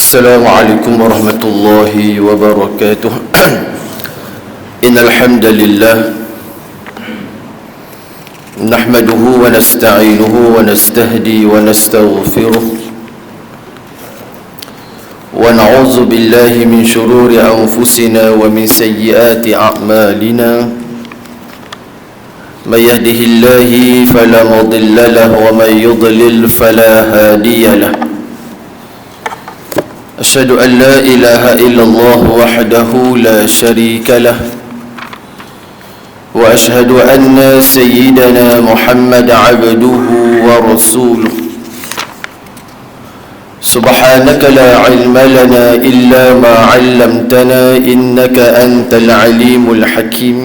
السلام عليكم ورحمة الله وبركاته. إن الحمد لله نحمده ونستعينه ونستهدي ونستغفره ونعوذ بالله من شرور أنفسنا ومن سيئات أعمالنا. من يهده الله فلا مضل له ومن يضلل فلا هادي له. أشهد أن لا إله إلا الله وحده لا شريك له وأشهد أن سيدنا محمد عبده ورسوله. سبحانك لا علم لنا إلا ما علمتنا إنك أنت العليم الحكيم.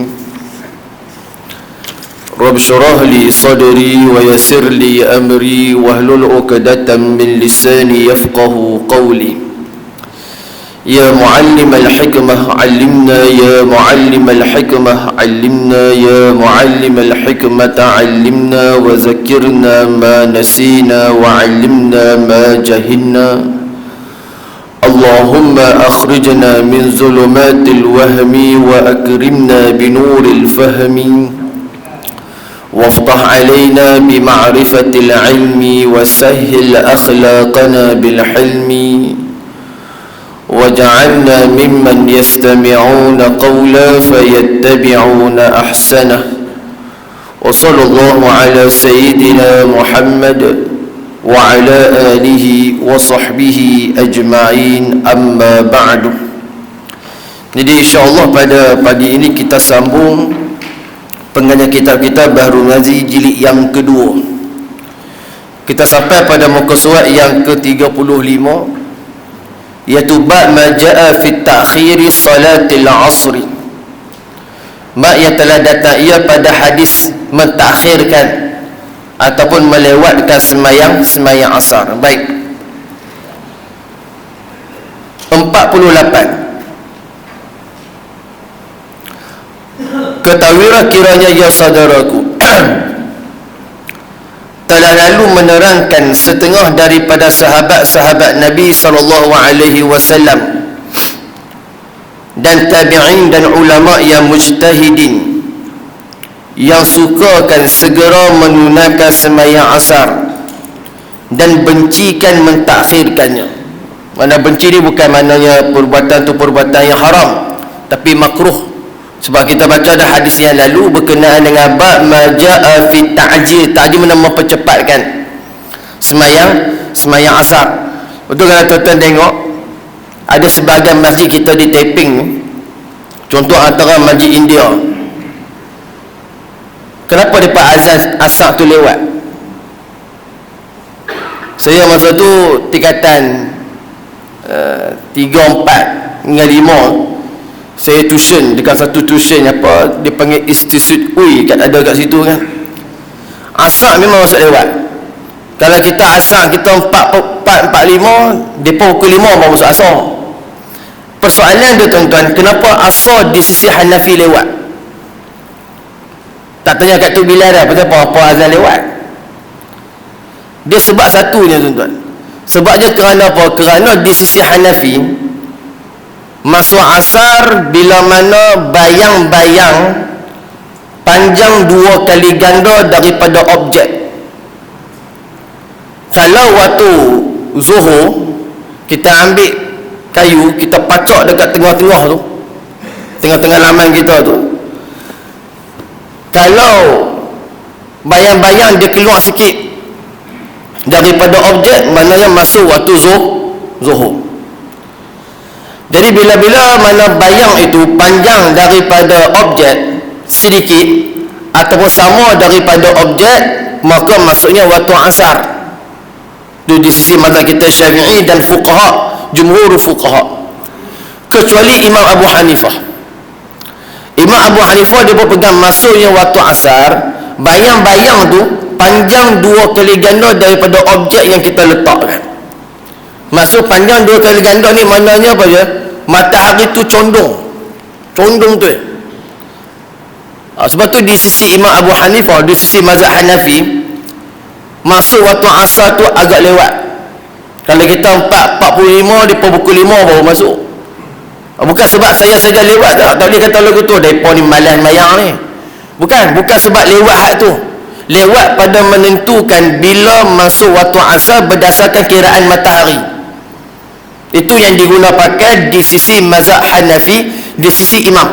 رب اشرح لي صدري ويسر لي أمري واحلل عقدة من لساني يفقه قولي. يا معلم الحكمة علمنا، يا معلم الحكمة علمنا، يا معلم الحكمة علمنا، وذكرنا ما نسينا وعلمنا ما جهلنا. اللهم أخرجنا من ظلمات الوهم وأكرمنا بنور الفهم وافتح علينا بمعرفة العلم وسهل أخلاقنا بالحلم وجعلنا ممن يستمعون قولا فيتبعون أحسنه. وصلى الله على سيدنا محمد وعلى آله وصحبه أجمعين. أما بعد. Jadi insyaAllah pada pagi ini kita sambung pengajian kitab kita Bahrul Ghazi jilid yang kedua. Kita sampai pada muka surat yang ke-35, iaitu bab ma jaa fi ta'khiri salatil asri. Bab yang telah datang ia pada hadis mentakhirkan ataupun melewatkan sembahyang asar. Baik. 48. Ketahuilah kiranya ya saudaraku, telah lalu menerangkan setengah daripada sahabat-sahabat Nabi SAW dan tabi'in dan ulama yang mujtahidin yang sukakan segera menunaikan sembahyang asar dan bencikan mentakhirkannya. Mana benci ni bukan maknanya perbuatan tu perbuatan yang haram, tapi makruh. Sebab kita baca dah hadis yang lalu berkenaan dengan bab majaa fi ta'jil. Ta'jil mana mempercepatkan sembahyang asar. Betul kalau tuan-tuan tengok ada sebahagian masjid kita di Taiping, contoh antara masjid India, kenapa depa azan asar tu lewat? Saya masa tu tingkatan 3, 4 hingga 5, saya tuition dekat satu tuition apa dia panggil Institute UI ada kat situ kan. Asar memang masuk lewat. Kalau kita asar kita 4:45, depa pukul 5 baru masuk asar. Persoalan dia tuan-tuan, kenapa asar di sisi Hanafi lewat? Tak tanya kat tu bila dah apa azan lewat. Dia sebab satunya tuan-tuan. Sebabnya kerana apa? Kerana di sisi Hanafi masuk asar bila mana bayang-bayang panjang 2 kali ganda daripada objek. Kalau waktu zuhur kita ambil kayu, kita pacak dekat tengah-tengah tu, tengah-tengah laman kita tu, kalau bayang-bayang dia keluar sikit daripada objek, maknanya masuk waktu zuhur. Jadi bila-bila mana bayang itu panjang daripada objek sedikit ataupun sama daripada objek, maka maksudnya waktu asar. Itu di sisi mazhab kita Syafi'i dan fuqaha, jumhur fuqaha. Kecuali Imam Abu Hanifah. Imam Abu Hanifah dia pegang masuknya waktu asar, bayang-bayang tu panjang 2 kali ganda daripada objek yang kita letakkan. Maksud panjang 2 kali ganda ni maknanya apa je? Matahari tu condong tu. Sebab tu di sisi Imam Abu Hanifah, di sisi mazhab Hanafi, masuk waktu asar tu agak lewat. Kalau kita 4.45, dia pukul 5 baru masuk. Bukan sebab saya saja lewat tak. Tak boleh kata lagu tu depa ni malas mayang ni. Bukan sebab lewat hak tu. Lewat pada menentukan bila masuk waktu asar berdasarkan kiraan matahari. Itu yang diguna pakai di sisi mazhab Hanafi, di sisi imam.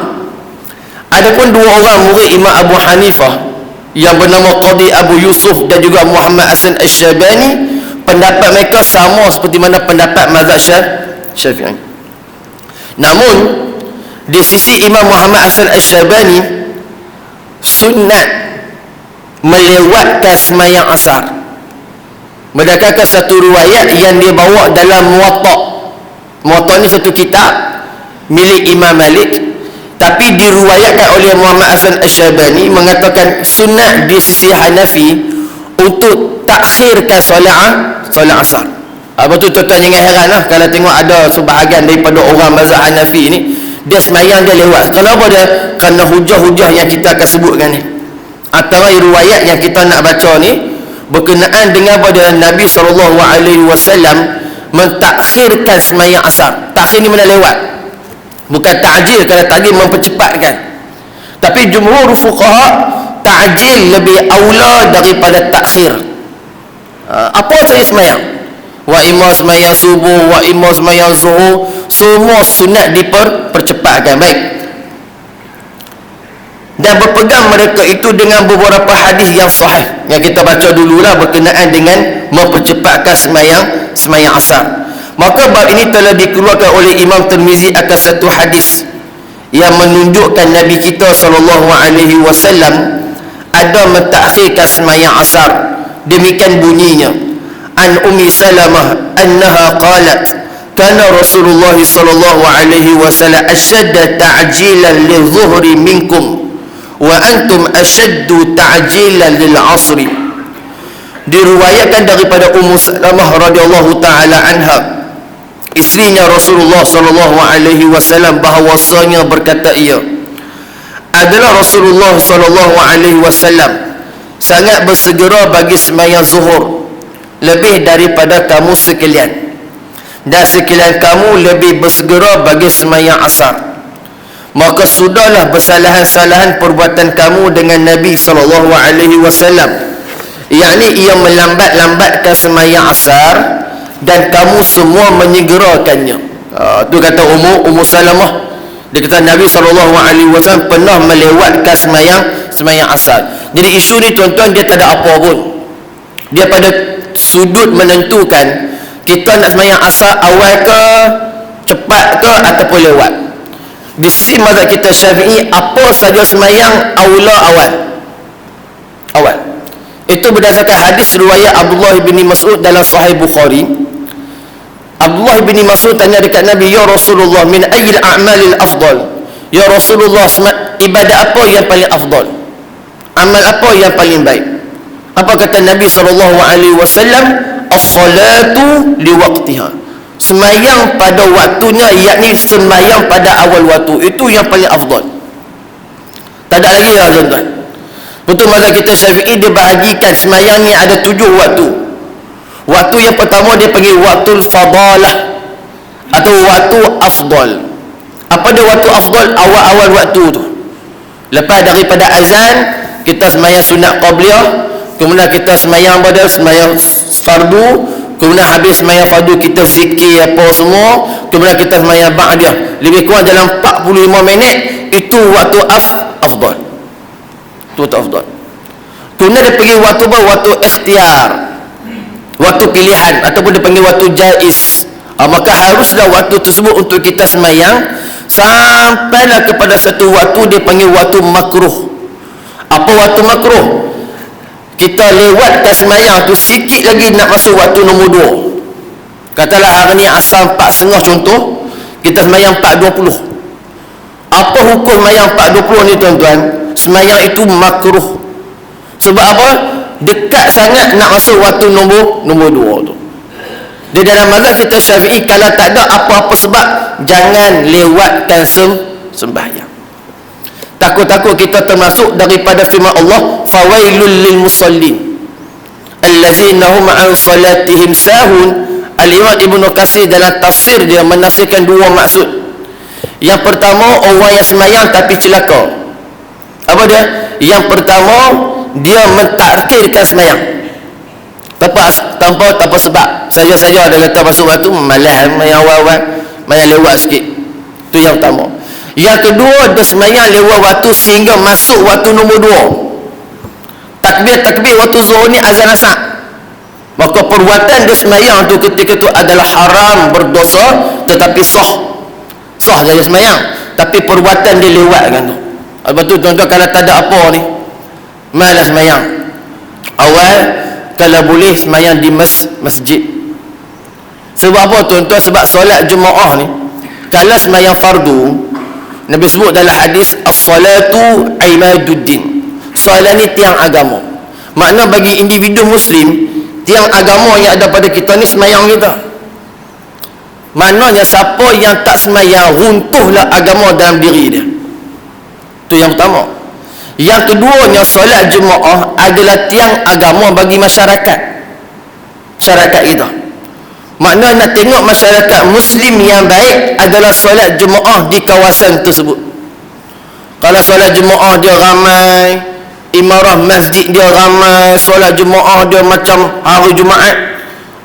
Adapun dua orang murid Imam Abu Hanifah yang bernama Qadi Abu Yusuf dan juga Muhammad Hasan Asy-Syabani, pendapat mereka sama seperti mana pendapat mazhab Syafi'i. Namun di sisi Imam Muhammad Hasan Asy-Syabani, sunat melewatkan sembahyang asar berdasarkan satu riwayat yang dia bawa dalam Muwatta ni satu kitab milik Imam Malik, tapi diriwayatkan oleh Muhammad Hasan Asy-Syabani mengatakan sunat di sisi Hanafi untuk takhirkan solat asar. Apa tu tuan-tuan jangan heran lah kalau tengok ada sebahagian daripada orang mazhab Hanafi ni dia sembahyang dia lewat. Kenapa dia? Kerana hujah-hujah yang kita akan sebutkan ni. Antara riwayat yang kita nak baca ni berkenaan dengan pada Nabi SAW mentakhirkan sembahyang asar. Takhir ni mana lewat, bukan ta'jil. Kalau ta'jil mempercepatkan, tapi jumhur fuqaha ta'jil lebih aula daripada takhir. Apa saya sembahyang? Wa imma sembahyang subuh, wa imma sembahyang zuhur, semua sunat dipercepatkan. Baik. Dan berpegang mereka itu dengan beberapa hadis yang sahih yang kita baca dululah berkenaan dengan mempercepatkan sembahyang asar. Maka bab ini telah dikeluarkan oleh Imam Tirmizi atas satu hadis yang menunjukkan Nabi kita SAW ada mentakhirkan sembahyang asar. Demikian bunyinya, an Ummi Salamah annaha qalat kana Rasulullah SAW ashadda ta'jilan lidh-dhuhri minkum wa antum ashaddu ta'jilan lil 'asri. Diriwayatkan daripada Ummu Salamah radhiyallahu taala anha, isterinya Rasulullah sallallahu alaihi wasallam, bahawasanya berkata ia adalah Rasulullah sallallahu alaihi wasallam sangat bersegera bagi sembahyang zuhur lebih daripada kamu sekalian, dan sekalian kamu lebih bersegera bagi sembahyang asar. Maka sudahlah kesalahan-kesalahan perbuatan kamu dengan Nabi SAW, yakni ia melambat-lambatkan sembahyang asar dan kamu semua menyegerakannya. Itu kata Ummu Salamah. Dia kata Nabi SAW pernah melewatkan sembahyang asar. Jadi isu ni tuan-tuan dia tak ada apa pun. Dia pada sudut menentukan kita nak sembahyang asar awal ke, cepat ke, ataupun lewat. Di sisi mazhab kita Syafi'i, apa saja sembahyang aula awal. Itu berdasarkan hadis riwayat Abdullah bin Mas'ud dalam Sahih Bukhari. Abdullah bin Mas'ud tanya dekat Nabi, ya Rasulullah, min ayyil a'malil afdal? Ya Rasulullah, ibadat apa yang paling afdal? Amal apa yang paling baik? Apa kata Nabi SAW? As-salatu liwaqtiha. Sembahyang pada waktunya, yakni sembahyang pada awal waktu. Itu yang paling afdal. Tak ada lagi lah tuan-tuan. Betul mazhab kita Syafi'i dia bahagikan sembahyang ni ada 7 waktu. Waktu yang pertama dia panggil waktu fadalah atau waktu afdal. Apa dia waktu afdal? Awal-awal waktu tu. Lepas daripada azan kita sembahyang sunat qabliyah, kemudian kita sembahyang pada sembahyang fardu, kemudian habis sembahyang fardu kita zikir apa semua, kemudian kita sembahyang ba'diyah. Lebih kurang dalam 45 minit. Itu waktu afdal. Itu waktu afdal. Kemudian dia panggil waktu apa? Waktu ikhtiar, waktu pilihan, ataupun dia panggil waktu jaiz. Maka haruslah waktu tersebut untuk kita sembahyang sampailah kepada satu waktu dia panggil waktu makruh. Apa waktu makruh? Kita lewatkan sembahyang tu sikit lagi nak masuk waktu nombor 2. Katalah hari ni asar 4.30 contoh, kita sembahyang 4.20. Apa hukum sembahyang 4.20 ni tuan-tuan? Sembahyang itu makruh. Sebab apa? Dekat sangat nak masuk waktu nombor 2 tu. Di dalam mazhab kita Syafi'i, kalau tak ada apa-apa sebab, jangan lewatkan sembahyang. Takut-takut kita termasuk daripada firman Allah, fawailul lil musallin allazina hum an salatihim sahun Al-Imam Ibnu Katsir dalam tafsir dia menafsirkan dua maksud. Yang pertama, orang yang semayang tapi celaka. Apa dia? Yang pertama, dia mentakhirkan semayang tanpa sebab. Saja-saja ada kata masuk waktu malas, semayang awal-awal, semayang lewat sikit. Itu yang pertama. Yang kedua, dia semayang lewat waktu sehingga masuk waktu nombor 2. Takbir waktu zuhur ni azan asar. Maka perbuatan dia semayang tu ketika tu adalah haram, berdosa, tetapi sah saja semayang, tapi perbuatan dia lewatkan tu. Lepas tu tuan-tuan, kalau tak ada apa ni, malas semayang awal, kalau boleh semayang di masjid. Sebab apa tuan-tuan? Sebab solat Jumaat ni, kalau semayang fardu, Nabi sebut dalam hadis, as-salatu imaduddin, solat ni tiang agama. Makna bagi individu muslim, tiang agama yang ada pada kita ni semayang kita. Maknanya siapa yang tak semayang, runtuhlah agama dalam diri dia. Itu yang pertama. Yang keduanya, solat Jumaat adalah tiang agama bagi masyarakat kita. Maknanya nak tengok masyarakat muslim yang baik adalah solat Jumaat di kawasan tersebut. Kalau solat Jumaat dia ramai, imarah masjid dia ramai, solat Jumaat dia macam hari Jumaat,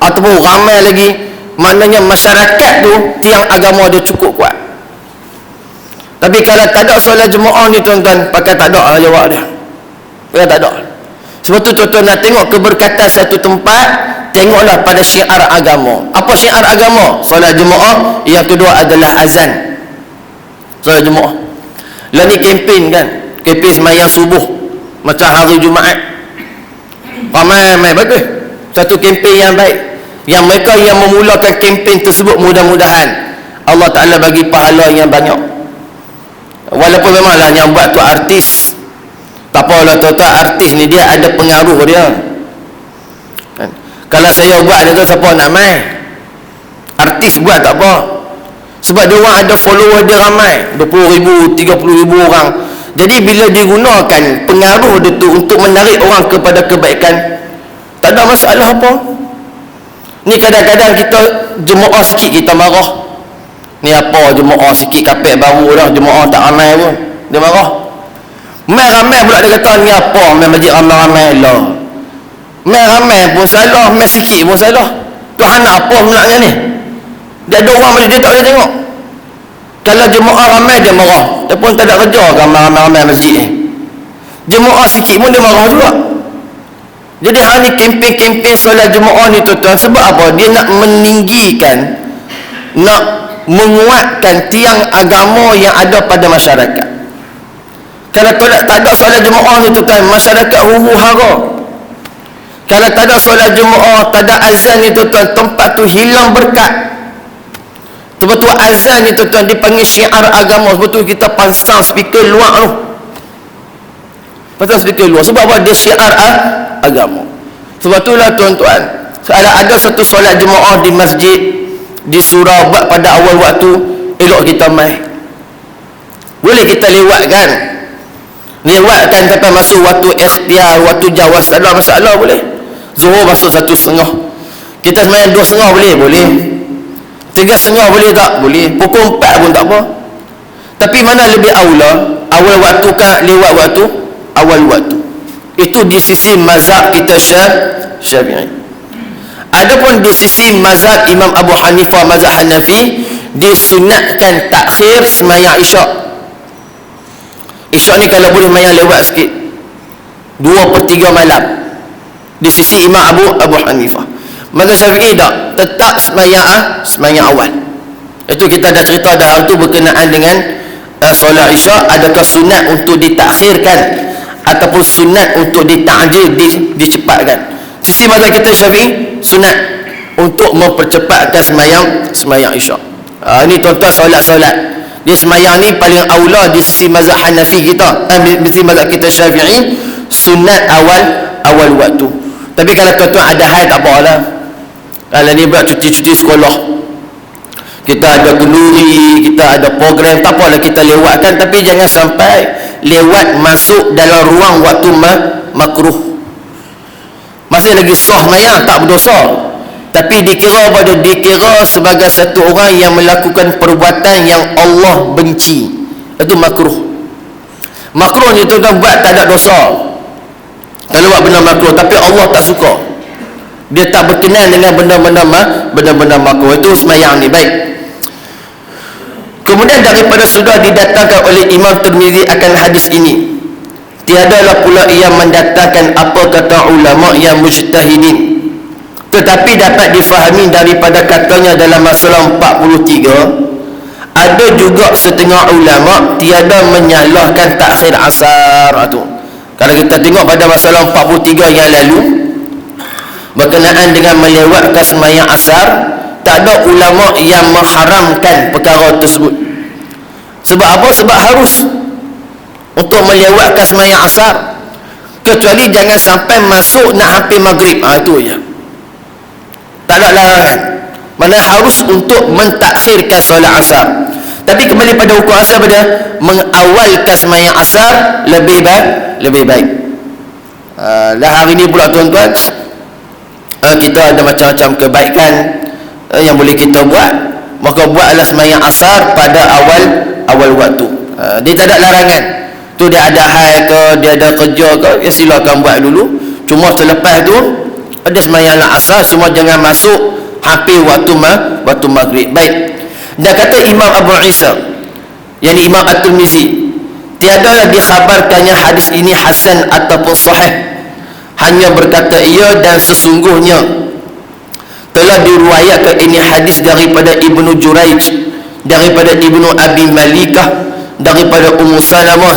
ataupun ramai lagi, maknanya masyarakat tu tiang agama dia cukup kuat. Tapi kalau tak ada solat Jumaat ni tuan-tuan, pakai tak ada lah jawab dia. Pakai tak ada. Sebab tu tuan-tuan nak tengok keberkatan satu tempat, tengoklah pada syiar agama. Apa syiar agama? Solat Jumaat. Yang kedua adalah azan. Solat Jumaat. Lah ni kempen kan, kempen semayang subuh macam hari Jumaat. Ramai bagus. Satu kempen yang baik. Yang mereka yang memulakan kempen tersebut, mudah-mudahan Allah Ta'ala bagi pahala yang banyak. Walaupun memanglah yang buat tu artis, tak apalah tuan-tuan, artis ni dia ada pengaruh dia kan? Kalau saya buat dia tu, siapa nak main? Artis buat tak apa, sebab dia orang ada follower dia ramai, 20,000, 30,000 orang. Jadi bila digunakan pengaruh dia tu untuk menarik orang kepada kebaikan, tak ada masalah apa. Ni kadang-kadang kita Jumaat sikit kita marah. Ni apa Jumaat sikit, kapek baru dah, Jumaat tak ramai pun, dia marah. Main ramai pula dia kata, ni apa main masjid ramai-ramai lah. Main ramai pun salah, main sikit pun salah. Tuhan nak apa sebenarnya ni? Dia ada orang boleh, dia tak boleh tengok. Kalau Jumaat ramai dia marah, dia pun tak ada kerja kan ramai-ramai masjid ni. Jumaat sikit pun dia marah juga. Jadi hari kempen-kempen solat Jumaat ni tuan-tuan, sebab apa? Dia nak meninggikan, nak menguatkan tiang agama yang ada pada masyarakat. Kalau tak ada solat Jumaat ni tuan-tuan, masyarakat huru-hara. Kalau tak ada solat Jumaat, tak ada azan ni tuan-tuan, tempat tu hilang berkat. Betul azan ni tuan-tuan dipanggil syiar agama. Betul kita pasang speaker luar tu, pasang speaker luar. Sebab apa? Dia syiar agama. Sebab itulah tuan-tuan, kalau ada satu solat Jumaat di masjid, di surau buat pada awal waktu, elok kita mai. Boleh kita lewatkan sampai masuk waktu ikhtiar, waktu jawaz, tak ada masalah, boleh. Zuhur masuk 1:30, kita semayang 2:30 boleh. 3:30 boleh tak? Boleh. Pukul 4 pun tak apa. Tapi mana lebih aula, awal waktu kan lewat waktu? Awal waktu. Itu di sisi mazhab kita Syafi'i. Adapun di sisi mazhab Imam Abu Hanifah, mazhab Hanafi, disunatkan takhir semayang Isyak. Isyak ni kalau boleh semayang lewat sikit, 2/3 malam. Di sisi Imam Abu Hanifah. Mazhab Syafi'i tak, tetap semayang awal. Itu kita dah cerita dah, itu berkenaan dengan solat Isyak. Adakah sunat untuk ditakhirkan ataupun sunat untuk dita'jil, dicepatkan? Sisi mazhab kita Syafi'i, sunat untuk mempercepatkan semayang Isyak. Ini tuan-tuan solat-solat. Dia semayang ni paling aula di sisi mazhab Hanafi kita, di sisi mazhab kita Syafi'i, sunat awal waktu. Tapi kalau tuan-tuan ada hal, tak apalah. Kalau ni buat cuti-cuti sekolah, kita ada kenduri, kita ada program, tak apalah kita lewatkan. Tapi jangan sampai lewat masuk dalam ruang waktu makruh. Masih lagi sah maya, tak berdosa. tapi dikira sebagai satu orang yang melakukan perbuatan yang Allah benci, itu makruh. Makruh ni tu kan buat tak ada dosa kalau buat benda makruh, tapi Allah tak suka, dia tak berkenan dengan benda-benda makruh. Itu semayang ni. Baik, kemudian daripada sudah didatangkan oleh Imam Tirmizi akan hadis ini, tiadalah pula ia mendatangkan apa kata ulama yang mujtahidin, tetapi dapat difahami daripada katanya dalam masalah 43, ada juga setengah ulama tiada menyalahkan takhir asar tu. Kalau kita tengok pada masalah 43 yang lalu berkenaan dengan melewatkan sembahyang asar, tak ada ulama yang mengharamkan perkara tersebut. Sebab apa? Sebab harus untuk melewatkan sembahyang asar, kecuali jangan sampai masuk nak hampir maghrib, itu je, tak ada larangan. Mana harus untuk mentakhirkan solat asar. Tapi kembali pada hukum asar, pada mengawalkan sembahyang asar lebih baik. Dah hari ni pula tuan-tuan, kita ada macam-macam kebaikan yang boleh kita buat, maka buatlah sembahyang asar pada awal waktu. Dia tak ada larangan. Tu dia ada hal ke, dia ada kerja ke, ya silakan buat dulu. Cuma selepas tu ada sembahyanglah asar, semua jangan masuk hampir waktu maghrib. Baik. Dan kata Imam Abu Isa, yakni Imam At-Tirmizi, tiada dikhabarkannya hadis ini hasan ataupun sahih, hanya berkata ia dan sesungguhnya telah diriwayatkan ini hadis daripada Ibnu Juraij, daripada Ibnu Abi Malikah, daripada Ummu Salamah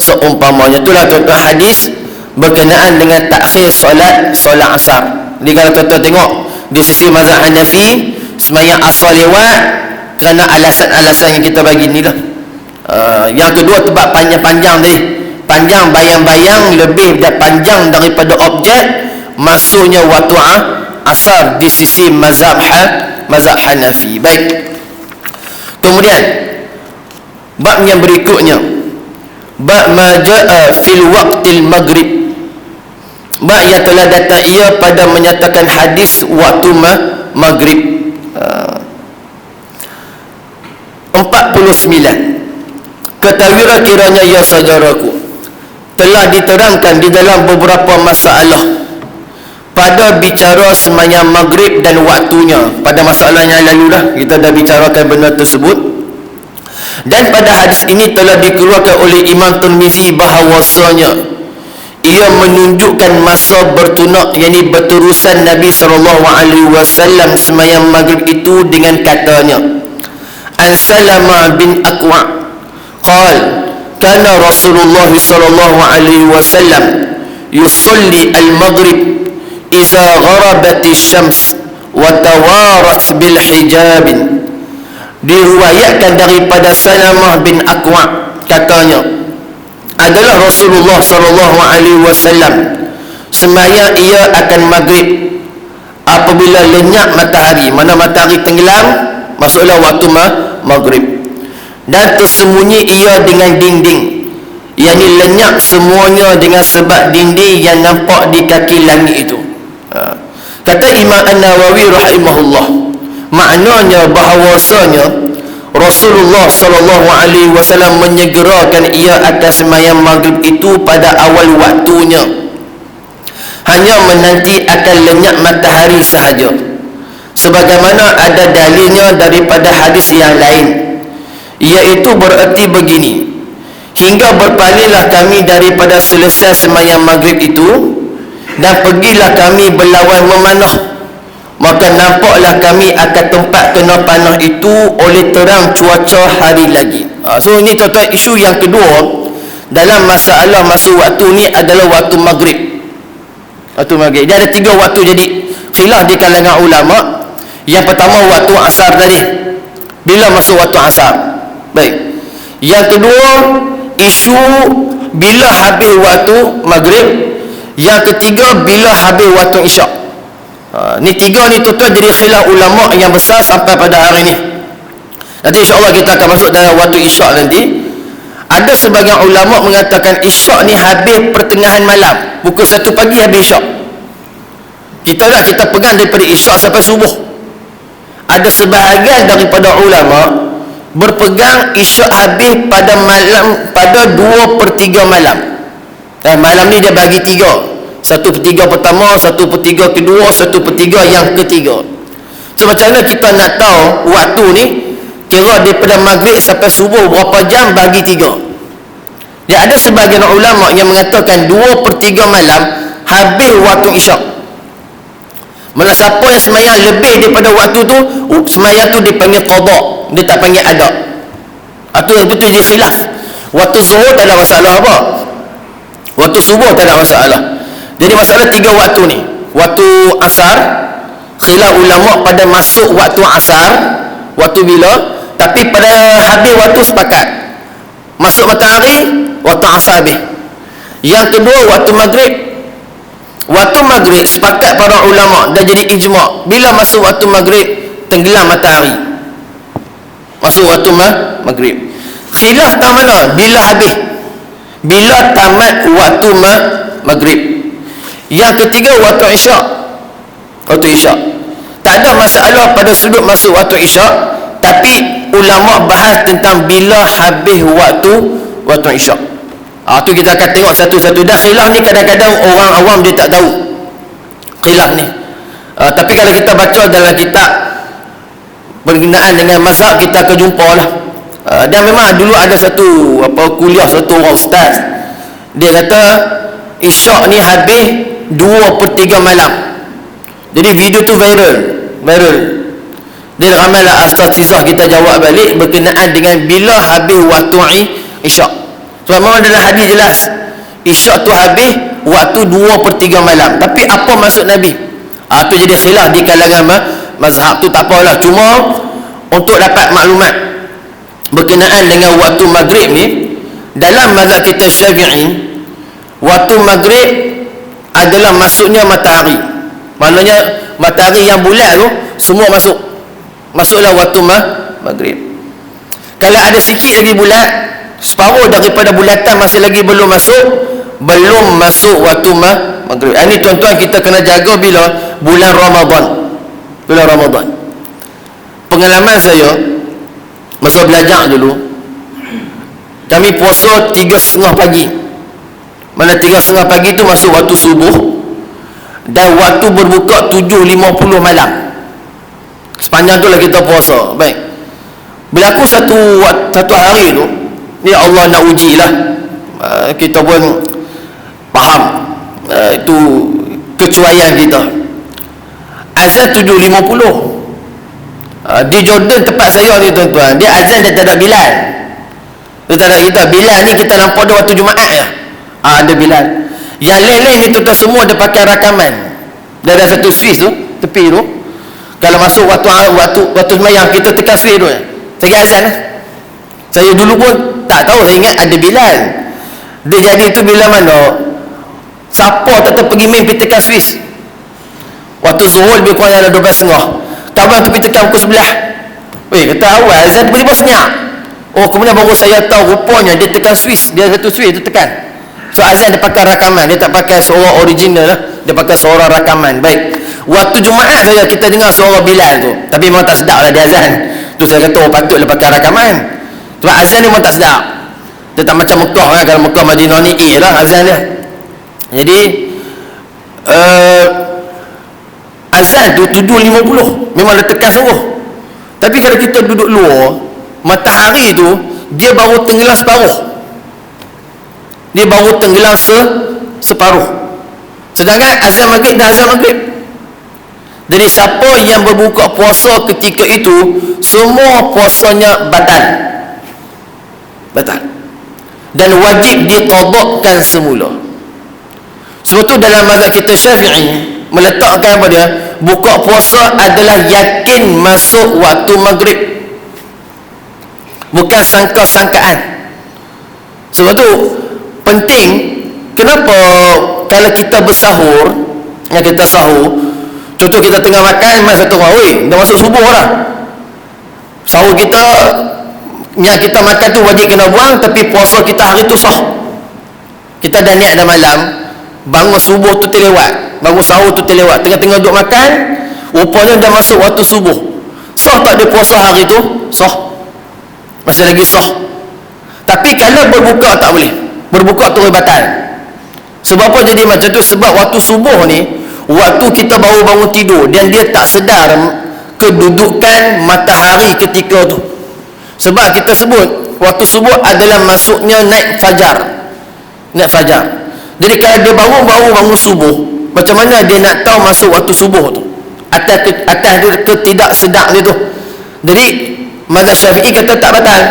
seumpamanya. Itulah tuan-tuan hadis berkenaan dengan takhir solat asar. Jadi kalau tuan-tuan tengok di sisi mazhab Hanafi, sembahyang asar lewat kerana alasan-alasan yang kita bagi ni lah. Yang kedua, sebab panjang-panjang tadi, panjang bayang-bayang, lebih panjang daripada objek masuknya waktu asar di sisi mazhab Hanafi. Baik, kemudian bab yang berikutnya, bab ma jaa fil waqtil maghrib, bab yang telah datang ia pada menyatakan hadis waktu maghrib. 49. Ketahuilah kiranya ya saudaraku, telah diterangkan di dalam beberapa masalah pada bicara sembahyang maghrib dan waktunya. Pada masalah yang lalu dah kita dah bicarakan benda tersebut. Dan pada hadis ini telah dikeluarkan oleh Imam Tirmizi bahawasanya ia menunjukkan masa bertunak, yakni berterusan Nabi SAW sembahyang maghrib itu dengan katanya, An Salamah bin Aqwa qal kana Rasulullah sallallahu alaihi wasallam yusalli al-maghrib idza gharabat asy-syams wa tawarat bil hijab. Diriwayatkan daripada Salamah bin Aqwa, katanya adalah Rasulullah sallallahu alaihi wasallam sembahyang ia akan maghrib apabila lenyap matahari, mana matahari tenggelam, masuklah waktu maghrib, dan tersembunyi ia dengan dinding, yakni lenyap semuanya dengan sebab dinding yang nampak di kaki langit itu. Kata Imam An-Nawawi rahimahullah, maknanya bahawasanya Rasulullah sallallahu alaihi wasallam menyegerakan ia atas sembahyang maghrib itu pada awal waktunya, hanya menanti akan lenyap matahari sahaja, sebagaimana ada dalilnya daripada hadis yang lain, iaitu bererti begini: hingga berpalinglah kami daripada selesai sembahyang maghrib itu, dan pergilah kami berlawan memanah, maka nampaklah kami akan tempat kena panah itu oleh terang cuaca hari lagi. So ini tuan-tuan, isu yang kedua dalam masalah masuk waktu ni adalah waktu maghrib. Waktu maghrib dia ada 3 waktu, jadi khilaf di kalangan ulama. Yang pertama waktu asar tadi, bila masuk waktu asar. Baik. Yang kedua, isu bila habis waktu maghrib. Yang ketiga, bila habis waktu isyak. Ni 3 ni tuan-tuan jadi khilaf ulama yang besar sampai pada hari ni. Nanti insya-Allah kita akan masuk dalam waktu isyak nanti. Ada sebagian ulama mengatakan isyak ni habis pertengahan malam, pukul 1 pagi habis isyak. kita pegang daripada isyak sampai subuh. Ada sebahagian daripada ulama berpegang isyak habis pada malam, pada 2/3 malam. Malam ni dia bagi 3. 1/3 pertama, 1/3 kedua, 1/3 yang ketiga. So macam mana kita nak tahu waktu ni? Kira daripada maghrib sampai subuh berapa jam, bagi 3. Dia ada sebagian ulama yang mengatakan 2/3 malam habis waktu isyak. Mana siapa yang semayang lebih daripada waktu tu, semayang tu dipanggil qada, dia tak panggil ada. Itu betul dia khilaf. Waktu zuhur tak ada masalah apa, waktu subuh tak ada masalah. Jadi masalah 3 waktu ni. Waktu asar, khilaf ulama pada masuk waktu asar, waktu bila, tapi pada habis waktu sepakat. Masuk matahari, waktu asar habis. Yang kedua, waktu maghrib. Waktu maghrib sepakat para ulama dah jadi ijma', bila masuk waktu maghrib tenggelam matahari, masuk waktu maghrib. Khilaf tak mana bila habis, bila tamat waktu maghrib. Yang ketiga, waktu isyak. Waktu isyak tak ada masalah pada sudut masuk waktu isyak, tapi ulama bahas tentang bila habis waktu isyak. Tu kita akan tengok satu-satu. Dan khilaf ni kadang-kadang orang awam dia tak tahu khilaf ni. Tapi kalau kita baca dalam kitab berkenaan dengan mazhab, kita akan jumpa lah. Dan memang dulu ada satu kuliah, satu orang ustaz, dia kata isyak ni habis 2/3 malam. Jadi video tu viral. Dia ramailah asatizah kita jawab balik berkenaan dengan bila habis waktu isyak. Sebab memang dalam hadis jelas isyak tu habis waktu 2/3 malam. Tapi apa maksud Nabi? Tu jadi khilaf di kalangan mazhab tu. Tak apalah, cuma untuk dapat maklumat berkenaan dengan waktu maghrib ni, dalam mazhab kita Syafi'i, waktu maghrib adalah masuknya matahari. Maknanya matahari yang bulat tu semua masuklah waktu maghrib. Kalau ada sikit lagi bulat, separuh daripada bulatan masih lagi belum masuk waktu maghrib. Ini tuan-tuan kita kena jaga bila bulan Ramadan. Pengalaman saya masa belajar dulu, kami puasa 3:30 pagi. Mana 3:30 pagi tu masuk waktu subuh, dan waktu berbuka 7.50 malam. Sepanjang tu lah kita puasa. Baik, berlaku satu hari tu, ni Allah nak uji lah, kita pun faham itu kecuaian kita. Azan 7.50 di Jordan tempat saya ni tuan-tuan, dia azan dia tak ada Bilal. Dia tak ada kita. Bilal ni kita nampak dia waktu Jumaat ya. Ada Bilal. Yang lain-lain ni tuan-tuan semua dia pakai rakaman. Dia ada satu switch tu, tepi tu. Kalau masuk waktu semayang, kita tekan switch tu. Saya ingat azan lah. Saya dulu pun tak tahu, saya ingat ada Bilal. Dia jadi tu bila mana siapa tetap pergi main pergi tekan switch. Waktu zuhur lebih kurang dalam 12.30. Kawan tu pergi tekan pukul 11. Kata awal azan tiba-tiba senyap. Kemudian baru saya tahu rupanya dia tekan switch. Dia satu switch tu tekan. So azan dia pakai rakaman, dia tak pakai suara original lah. Dia pakai suara rakaman. Baik, waktu Jumaat saya kita dengar suara Bilal tu, tapi memang tak sedap lah dia azan tu. Saya kata patutlah pakai rakaman. Sebab azan dia memang tak sedap. Dia tak macam Mekah kan. Kalau Mekah Madinah ni lah azan dia. Jadi azan tu 7.50 memang dia tekan sungguh. Tapi kalau kita duduk luar, matahari tu dia baru tenggelam separuh. Dia baru tenggelam separuh. Sedangkan azan maghrib dan azan maghrib. Jadi siapa yang berbuka puasa ketika itu, semua puasanya batal. Dan wajib diqadakkan semula. Sebab tu dalam mazhab kita Syafi'i meletakkan apa dia? Buka puasa adalah yakin masuk waktu maghrib, bukan sangka-sangkaan. Sebab tu penting. Kenapa kalau kita bersahur, kita sahur, contoh kita tengah makan, mak satu orang, dah masuk subuh lah. Sahur kita, yang kita makan tu wajib kena buang, tapi puasa kita hari tu sah. Kita dah niat dah malam, bangun subuh tu terlewat. Baru sahur tu terlewat, tengah-tengah duduk makan, rupanya dah masuk waktu subuh. Sah tak dia puasa hari tu? Sah. Masih lagi sah. Tapi kalau berbuka tak boleh. Berbuka tu batal. Sebab apa jadi macam tu? Sebab waktu subuh ni, waktu kita baru bangun tidur, dan dia tak sedar kedudukan matahari ketika tu. Sebab kita sebut waktu subuh adalah masuknya naik fajar. Naik fajar. Jadi kalau dia baru bangun subuh, macam mana dia nak tahu masuk waktu subuh tu? Atas dia ketidak sedar dia tu. Jadi mazhab Syafi'i kata tak batal,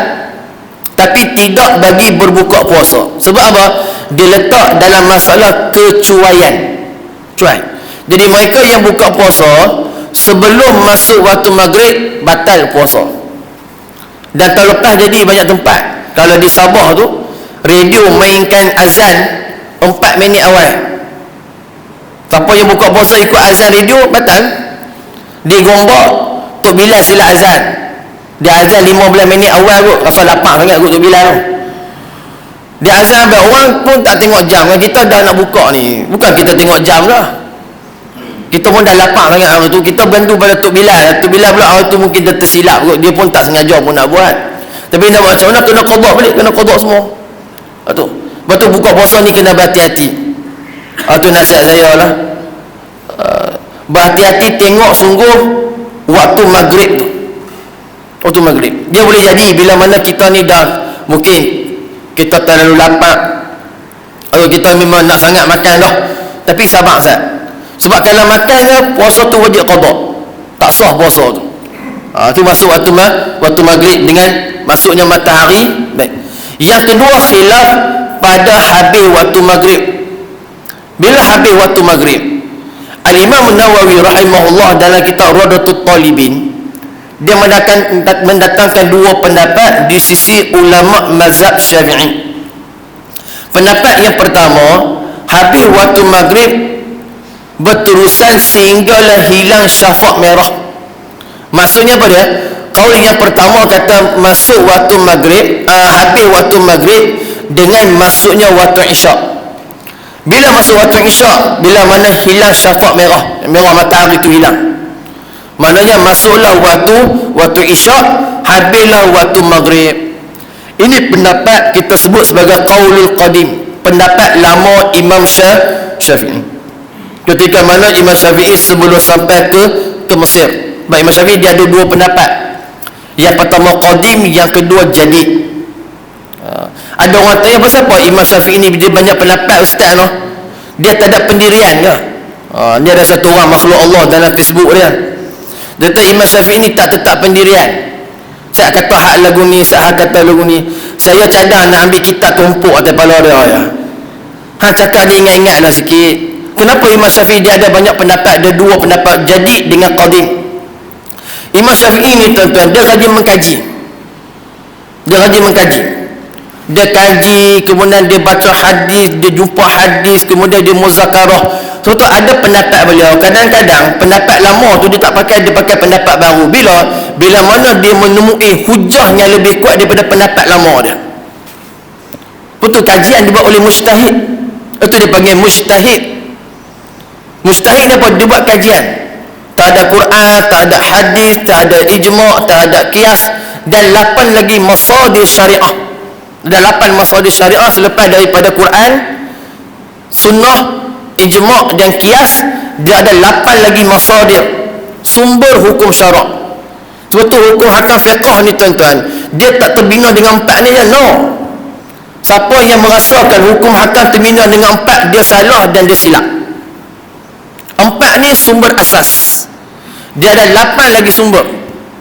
tapi tidak bagi berbuka puasa. Sebab apa? Dia letak dalam masalah kecuaian. Cuai. Jadi mereka yang buka puasa sebelum masuk waktu maghrib batal puasa. Dan tahun lepas jadi banyak tempat, kalau di Sabah tu, radio mainkan azan 4 minit awal. Siapa yang buka puasa ikut azan radio, batal. Di Gombak, Tok Bilal sila azan. Dia azan 15 minit awal kot, rasa lapar sangat kot Tok Bilal tu. Dia azan sampai orang pun tak tengok jam. Kita dah nak buka ni, bukan kita tengok jam dah. Kita pun dah lapar sangat hari tu. Kita bantu pada Tok Bilal. Tok Bilal pula hari tu mungkin dia tersilap kot. Dia pun tak sengaja pun nak buat. Tapi nak buat macam mana? Kena qada balik, kena qada semua. Lepas tu buka puasa ni kena berhati-hati. Itu nasihat saya lah. Berhati-hati tengok sungguh waktu maghrib tu. Waktu maghrib. Dia boleh jadi bila mana kita ni dah mungkin kita terlalu lapar, atau kita memang nak sangat makan dah, tapi sabar sat. Sebab kalau makannya puasa tu wajib qada. Tak sah puasa tu. Tu masuk waktu maghrib dengan masuknya matahari. Baik. Yang kedua, khilaf pada habis waktu maghrib. Bila habis waktu maghrib? Al-Imam Nawawi rahimahullah dalam kitab Radatul Talibin, dia mendatangkan dua pendapat di sisi ulama mazhab Syafi'i. Pendapat yang pertama, habis waktu maghrib berterusan sehinggalah hilang syafaq merah. Maksudnya apa dia? Kaul yang pertama kata masuk waktu maghrib, habis waktu maghrib dengan masuknya waktu isyak. Bila masuk waktu isyak? Bila mana hilang syafaq merah, merah matahari itu hilang. Maknanya masuklah waktu isyak, habislah waktu maghrib. Ini pendapat kita sebut sebagai qaulul qadim, pendapat lama Imam Syafi'i. Ketika mana Imam Syafi'i sebelum sampai ke Mesir. Baik, Imam Syafi'i dia ada dua pendapat. Yang pertama qadim, yang kedua jadid. Ada orang tanya pasal apa Imam Syafi'i ni dia banyak pendapat ustaz noh. Dia tak ada pendirian ke? Dia ada satu orang makhluk Allah dalam Facebook dia. Dia kata Imam Syafi'i ni tak tetap pendirian. Saya kata hak lagu ni, saya kata lagu ni. Saya cadang nak ambil kitab tumpuk atas kepala dia ya. Cakap dia ingat-ingatlah sikit. Kenapa Imam Syafi'i dia ada banyak pendapat? Ada dua pendapat, jadid dengan qadim. Imam Syafi'i ni tuan-tuan, dia rajin mengkaji. Dia kaji, kemudian dia baca hadis, dia jumpa hadis, kemudian dia muzakarah. So ada pendapat beliau. Kadang-kadang pendapat lama tu dia tak pakai, dia pakai pendapat baru. Bila mana dia menemui hujah yang lebih kuat daripada pendapat lama dia. Betul, kajian dibuat oleh mujtahid. Itu dia panggil mujtahid. Mujtahid ni apa? Dia buat kajian. Tak ada Quran, tak ada hadis, tak ada ijma', tak ada qiyas, dan 8 lagi masadir syariah. Ada 8 masadir syariah selepas daripada Quran, sunnah, ijma' dan qiyas. Dia ada 8 lagi masadir sumber hukum syarak. Betul, hukum hakam fiqh ni tuan-tuan, dia tak terbina dengan 4 ni je. No. Siapa yang merasakan hukum hakam terbina dengan 4, dia salah dan dia silap. 4 ni sumber asas. Dia ada 8 lagi sumber.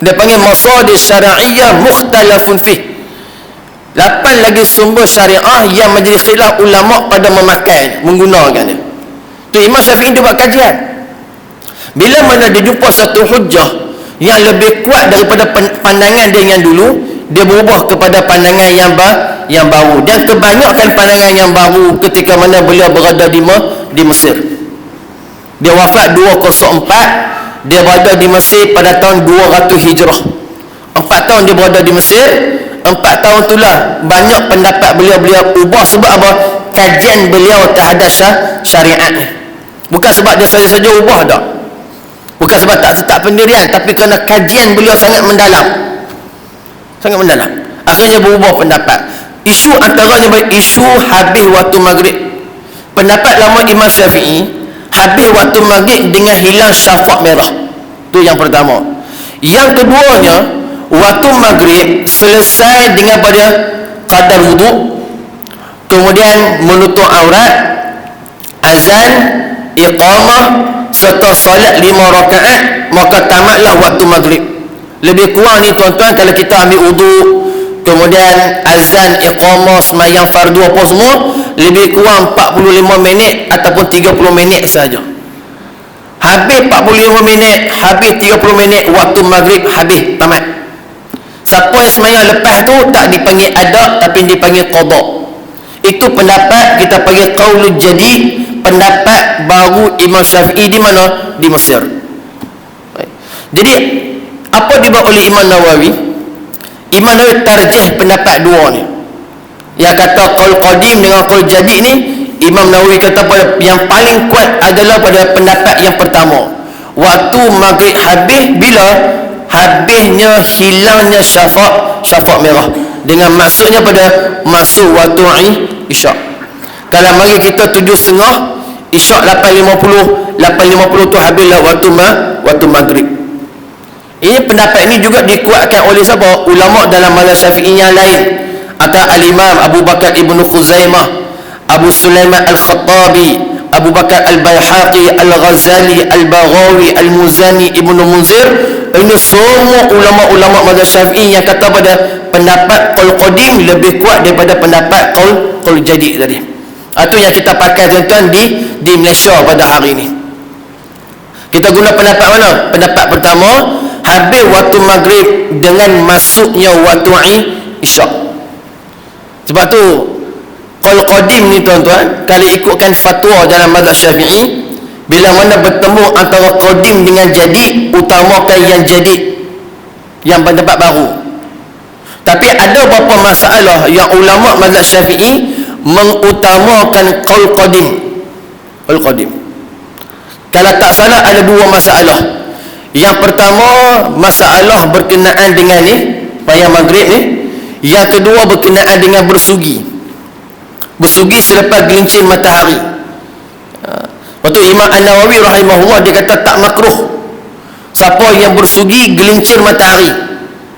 Dia panggil masadir syar'iyyah mukhtalafun fih. 8 lagi sumber syariah yang menjadi khilaf ulama pada memakai, menggunakan dia. Tu Imam Syafi'i dia buat kajian. Bila mana dia jumpa satu hujah yang lebih kuat daripada pandangan dia yang dulu, dia berubah kepada pandangan yang baru. Dan kebanyakan pandangan yang baru ketika mana beliau berada di Mesir. Dia wafat 204. Dia berada di Mesir pada tahun 200 Hijrah. 4 tahun dia berada di Mesir. 4 tahun itulah banyak pendapat beliau ubah. Sebab apa? Kajian beliau terhadap syariat ni. Bukan sebab dia saja-saja ubah tak. Bukan sebab tak tetap pendirian, tapi kerana kajian beliau sangat mendalam. Sangat mendalam. Akhirnya berubah pendapat. Isu antaranya isu habis waktu maghrib. Pendapat lama Imam Syafi'i, habis waktu maghrib dengan hilang syafaq merah. Itu yang pertama. Yang keduanya, waktu maghrib selesai dengan pada qadar wuduk, kemudian menutup aurat, azan, iqamah serta solat 5 rakaat, maka tamatlah waktu maghrib. Lebih kurang ni tuan-tuan, kalau kita ambil wuduk, kemudian azan, iqamah, semayang fardu apa semua, lebih kurang 45 minit ataupun 30 minit saja. Habis 45 minit, habis 30 minit, waktu maghrib habis, tamat. Siapa yang semayang lepas tu tak dipanggil adab, tapi dipanggil qada. Itu pendapat kita panggil qaulul jadid, pendapat baru Imam Syafi'i. Di mana? Di Mesir. Jadi apa dibuat oleh Imam Nawawi? Imam Nawawi tarjih pendapat dua ni. Yang kata qaul qadim dengan qaul jadid ni, Imam Nawawi kata yang paling kuat adalah pada pendapat yang pertama. Waktu maghrib habis bila habisnya hilangnya syafaq merah, dengan maksudnya pada masuk waktu isyak. Kalau mari kita 7.30, isyak 8.50 tu habislah waktu maghrib. Ini pendapat ini juga dikuatkan oleh siapa? Ulama dalam mazhab Syafi'i yang lain. Antara Al-Imam Abu Bakar Ibn Khuzaimah, Abu Sulaiman Al-Khattabi, Abu Bakar Al-Baihaqi, Al-Ghazali, Al-Baghawi, Al-Muzani, Ibn Munzir. Ini semua ulama-ulama mazhab Syafi'i yang kata pada pendapat qaul qadim lebih kuat daripada pendapat qaul jadid tadi. Itu yang kita pakai tuan-tuan di Malaysia pada hari ini. Kita guna pendapat mana? Pendapat pertama, habis waktu maghrib dengan masuknya waktu isyak. Sebab tu qaul qadim ni tuan-tuan, kalau ikutkan fatwa dalam mazhab Syafi'i, bila mana bertemu antara qadim dengan jadid, utamakan yang jadid, yang pendapat baru. Tapi ada beberapa masalah yang ulama mazhab Syafi'i mengutamakan qaul qadim. Qaul qadim, kalau tak salah ada dua masalah. Yang pertama, masalah berkenaan dengan ni payah maghrib ni. Yang kedua berkenaan dengan bersugi selepas gelincir matahari. Lepas tu Imam An-Nawawi rahimahullah dia kata tak makruh siapa yang bersugi gelincir matahari,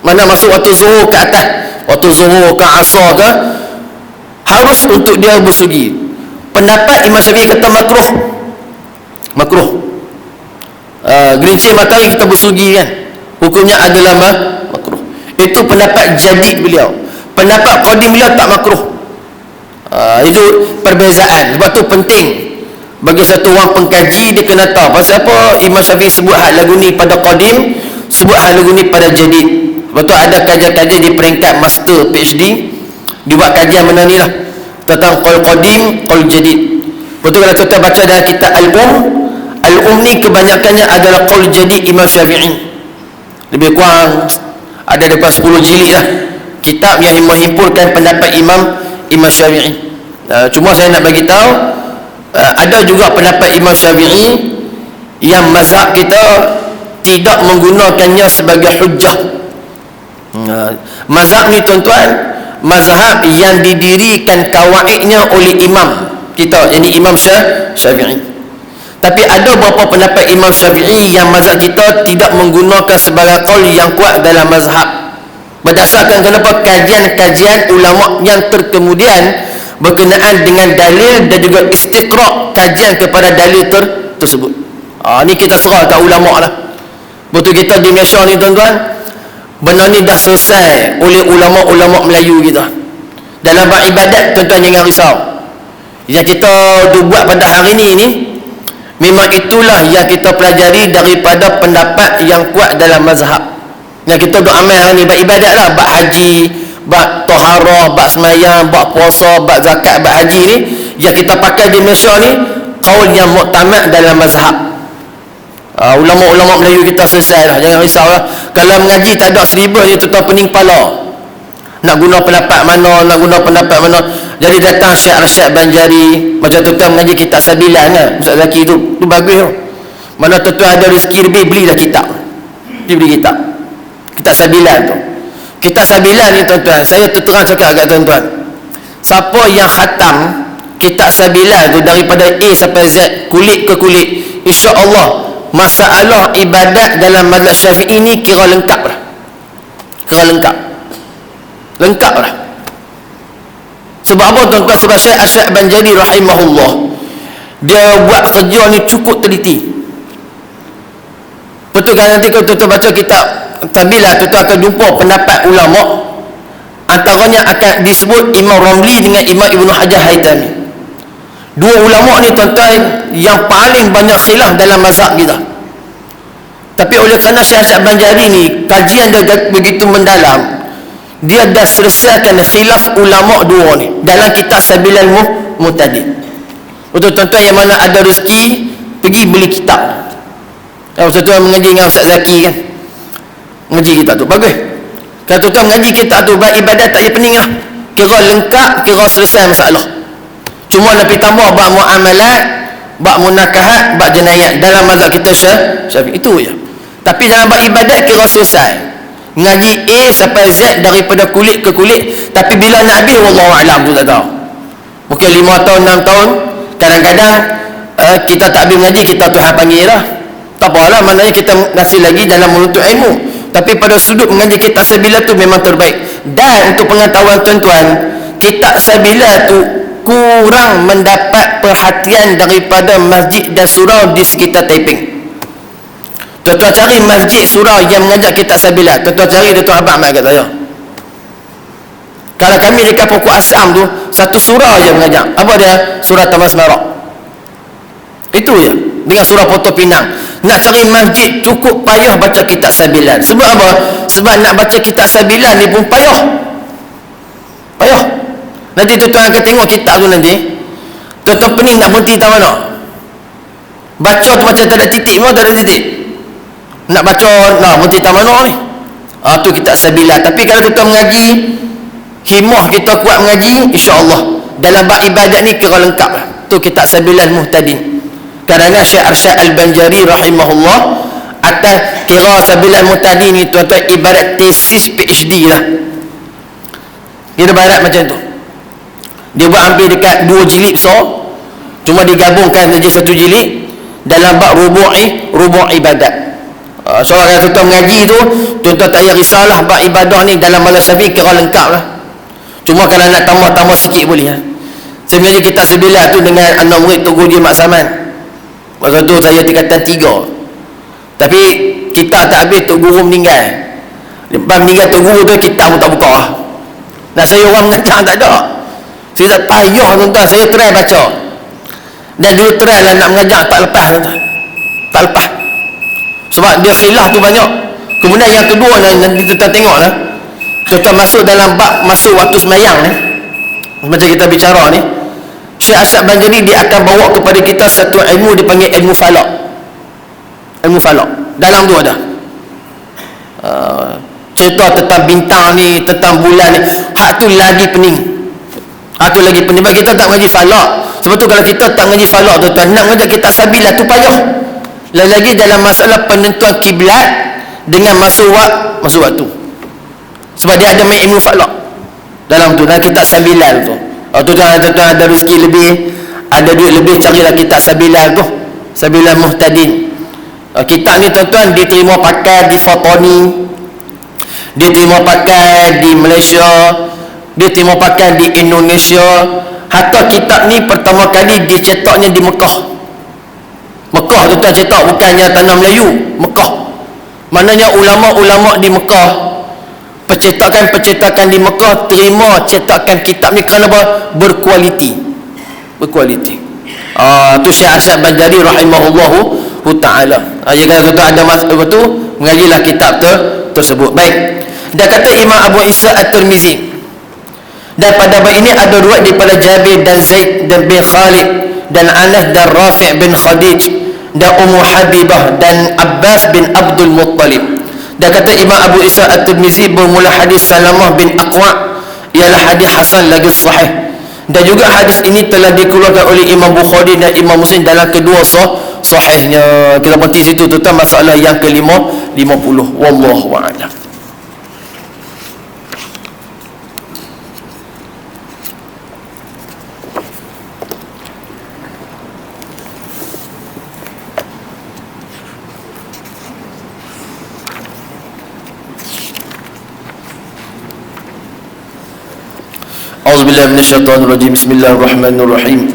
mana masuk waktu zuhur ke atas, waktu zuhur ke asar ke, harus untuk dia bersugi. Pendapat Imam Syafi'i kata makruh. Gelincir matahari kita bersugi kan, hukumnya adalah makruh. Itu pendapat jadid beliau. Pendapat qadim beliau tak makruh. Itu perbezaan. Sebab tu penting bagi satu orang pengkaji, dia kena tahu pasal apa Imam Syafi'i sebut hal lagu ni pada qadim, sebut hal lagu ni pada jadid. Sebab tu ada kajian-kajian di peringkat master PhD dibuat kajian mana ni lah, tentang qaul qadim, qaul jadid. Betul kalau kita baca dalam kitab Al-Um ni kebanyakannya adalah qaul jadid Imam Syafi'i. Lebih kurang ada depan 10 jilid lah kitab yang menghimpulkan pendapat Imam Syafi'i. Cuma saya nak bagi tahu, ada juga pendapat Imam Syafi'i yang mazhab kita tidak menggunakannya sebagai hujjah. Mazhab ni tuan-tuan, mazhab yang didirikan kawaidnya oleh imam kita, yakni Imam Syafi'i. Tapi ada beberapa pendapat Imam Syafi'i yang mazhab kita tidak menggunakan sebagai qaul yang kuat dalam mazhab, berdasarkan kenapa kajian-kajian ulama yang terkemudian berkenaan dengan dalil dan juga istiqra' kajian kepada dalil tersebut. Ni kita serah kat ulama lah. Betul kita di Malaysia ni tuan-tuan, benda ni dah selesai oleh ulama-ulama Melayu kita. Dalam bab ibadat tuan-tuan jangan risau. Yang kita buat pada hari ni memang itulah yang kita pelajari daripada pendapat yang kuat dalam mazhab. Yang kita duk amal hari ni bab ibadat lah, bab haji, bab taharah, bab semayang, bab puasa, bab zakat, bab haji ni, yang kita pakai di Malaysia ni qaul yang muktamad dalam mazhab. Ulama-ulama Melayu kita selesai lah, jangan risau lah. Kalau mengaji tak ada 1000 je tuan pening kepala, nak guna pendapat mana, nak guna pendapat mana. Jadi datang Syekh Arsyad Banjari, macam tuan-tuan mengaji kitab Sabilan kan, Ustaz Zaki tu bagus tu. Mana tuan-tuan ada rezeki lebih, belilah kitab. Beli kitab Sabilan tu. Kitab Sabilan ni tuan-tuan, saya terang cakap kat tuan-tuan, siapa yang khatam kitab Sabilan tu daripada A sampai Z, kulit ke kulit, insya-Allah masalah ibadat dalam mazhab Syafi'i ni kira lengkap lah. Lengkap lah. Sebab apa tuan-tuan? Sebab Syekh Arsyad Banjari rahimahullah, dia buat kerja ni cukup teliti. Betul kan, nanti kalau tuan-tuan baca kitab Sabilan, tuan-tuan akan jumpa pendapat ulama, antaranya akan disebut Imam Ramli dengan Imam Ibn Hajar Haytami. Dua ulama ni tuan-tuan yang paling banyak khilaf dalam mazhab kita. Tapi oleh kerana Syekh Arsyad Banjari ni kajian dia begitu mendalam, dia dah selesaikan khilaf ulama dua ni dalam kitab Sabilan Muhtadin. Untuk tuan-tuan yang mana ada rezeki, pergi beli kitab. Tuan-tuan mengaji dengan Ustaz Zaki kan, mengaji kitab tu bagus. Kalau tuan-tuan mengaji kitab tu, ibadat tak payah pening lah, kira lengkap, kira selesai masalah. Cuma lebih tambah bab muamalat, bab munakahat, bab jenayat dalam mazhab kita Syafi'i, itu je. Tapi dalam bab ibadat kira selesai. Ngaji A sampai Z daripada kulit ke kulit. Tapi bila nak habis, wallahu a'lam, tu tak tahu. Mungkin 5 tahun, 6 tahun. Kadang-kadang kita tak habis mengaji, kita Tuhan panggil lah. Tak apalah, maknanya kita masih lagi dalam menuntut ilmu. Tapi pada sudut mengaji kitab Sabilan tu memang terbaik. Dan untuk pengetahuan tuan-tuan, kitab Sabilan tu kurang mendapat perhatian daripada masjid dan surau di sekitar Taiping. Tuan-tuan cari masjid surau yang mengajak kitab Sabilan, tuan-tuan cari, Datuk Abang kat saya. Kalau kami dekat Pokok Asam tu, satu surau je mengajak. Apa dia? Surau Taman Semarak. Itu je. Dengan surau Poto Pinang. Nak cari masjid cukup payah baca kitab Sabilan. Sebab apa? Sebab nak baca kitab Sabilan ni pun payah. Nanti tuan-tuan akan tengok kitab tu nanti. Tuan-tuan pening nak berhenti tak mana. Baca tu macam tak ada titik, memang tak ada titik. Nak baca, nak berhenti tak mana ni. Tu kitab Sabilan. Tapi kalau tuan-tuan mengaji, himah kita kuat mengaji, insya-Allah dalam bab ibadat ni kira lengkap lah. Tu kitab Sabilan Muhtadin. Kerana Syekh Arsyad Al-Banjari rahimahullah atas kira Sabilan Muhtadin ni tuan-tuan ibarat tesis PhD lah. Dia ibarat macam tu. Dia buat hampir dekat 2 jilid besar, cuma digabungkan saja 1 jilid dalam bab rubu' ibadat. So kalau tuan-tuan mengaji tu, tuan-tuan tak payah risalah bab ibadah ni dalam mazhab Syafi'i kira lengkap lah. Cuma kalau nak tambah-tambah sikit boleh lah. Saya mengaji kitab Sabilan tu dengan anak murid Tok Guru Mat Saman. Masa tu saya tingkatan 3. Tapi kitab tak habis, Tok Guru meninggal. Lepas meninggal Tok Guru tu, kitab pun tak buka lah. Nak saya orang mengacang tak ada. Saya tak payah tuan-tuan, saya try baca. Dan dulu try lah nak mengajar, tak lepas tuan-tuan. Tak lepas. Sebab dia khilaf tu banyak. Kemudian yang kedua nanti tuan-tuan tengok lah. Tuan-tuan masuk dalam bab masuk waktu semayang ni. Macam kita bicara ni. Syekh Arsyad Banjari dia akan bawa kepada kita satu ilmu dipanggil ilmu falak. Ilmu falak. Dalam tu ada. Cerita tentang bintang ni, tentang bulan ni. Hak tu lagi pening. Hak tu lagi pening. Sebab kita tak mengaji falak. Sebab tu kalau kita tak mengaji falak tuan-tuan, nak mengaji kitab Sabilan tu payah. Lagi dalam masalah penentuan kiblat dengan masuk waktu. Sebab dia ada main ilmu falak dalam tu, dalam kitab Sabilan tu. Tuan-tuan ada rezeki lebih, ada duit lebih, carilah kitab Sabilan tu. Sabilan Muhtadin. Kitab ni tuan-tuan diterima pakai di Fatani, diterima pakai di Malaysia, diterima pakai di Indonesia. Hatta kitab ni pertama kali dicetaknya di Mekah. Mekah tuan-tuan cetak, bukannya tanah Melayu, Mekah. Maknanya ulama-ulama di Mekah, percetakan di Mekah terima cetakan kitab ni kerana berkualiti. Tu Syekh Arsyad Banjari rahimahullahu ta'ala. Jadi kalau tuan-tuan ada masalah tu, mengajilah kitab tersebut. Baik. Dan kata Imam Abu Isa At-Tirmizi, dan pada bab ini ada riwayat daripada Jabir dan Zaid dan bin Khalid dan Anas dan Rafi' bin Khadij dan Ummu Habibah dan Abbas bin Abdul Muttalib. Dan kata Imam Abu Isa At-Tirmizi bermula hadis Salamah bin Aqwa ialah hadis hasan lagi sahih. Dan juga hadis ini telah dikeluarkan oleh Imam Bukhari dan Imam Muslim dalam kedua sahihnya. Kita berhenti situ, tentang masalah yang ke-50. Wallahu a'lam. A'udzubillahi minasyaitonir rajim. Bismillahirrahmanirrahim.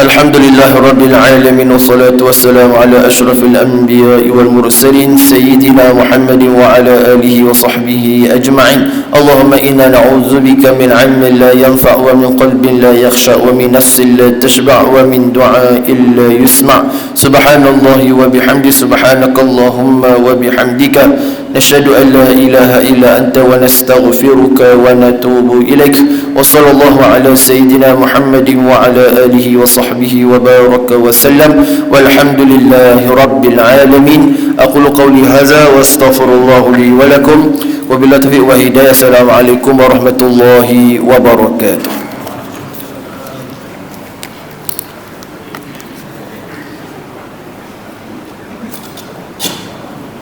Alhamdulillahi rabbil alamin wassalatu wassalamu ala asyrafil anbiya'i wal mursalin sayyidina Muhammadin wa ala alihi wa sahbihi ajma'in. Allahumma inna na'udzubika min 'ilmin la yanfa' wa min qalbin la yakhsha' wa min nafsin la tashba' wa min du'a'in la yusma'. Subhanallahi wa bihamdi subhanakallahumma wa bihamdika نشهد أن لا إله إلا أنت ونستغفرك ونتوب إليك وصلى الله على سيدنا محمد وعلى آله وصحبه وبارك وسلم والحمد لله رب العالمين. أقول قولي هذا واستغفر الله لي ولكم وبالله التوفيق والهداية. السلام عليكم ورحمة الله وبركاته.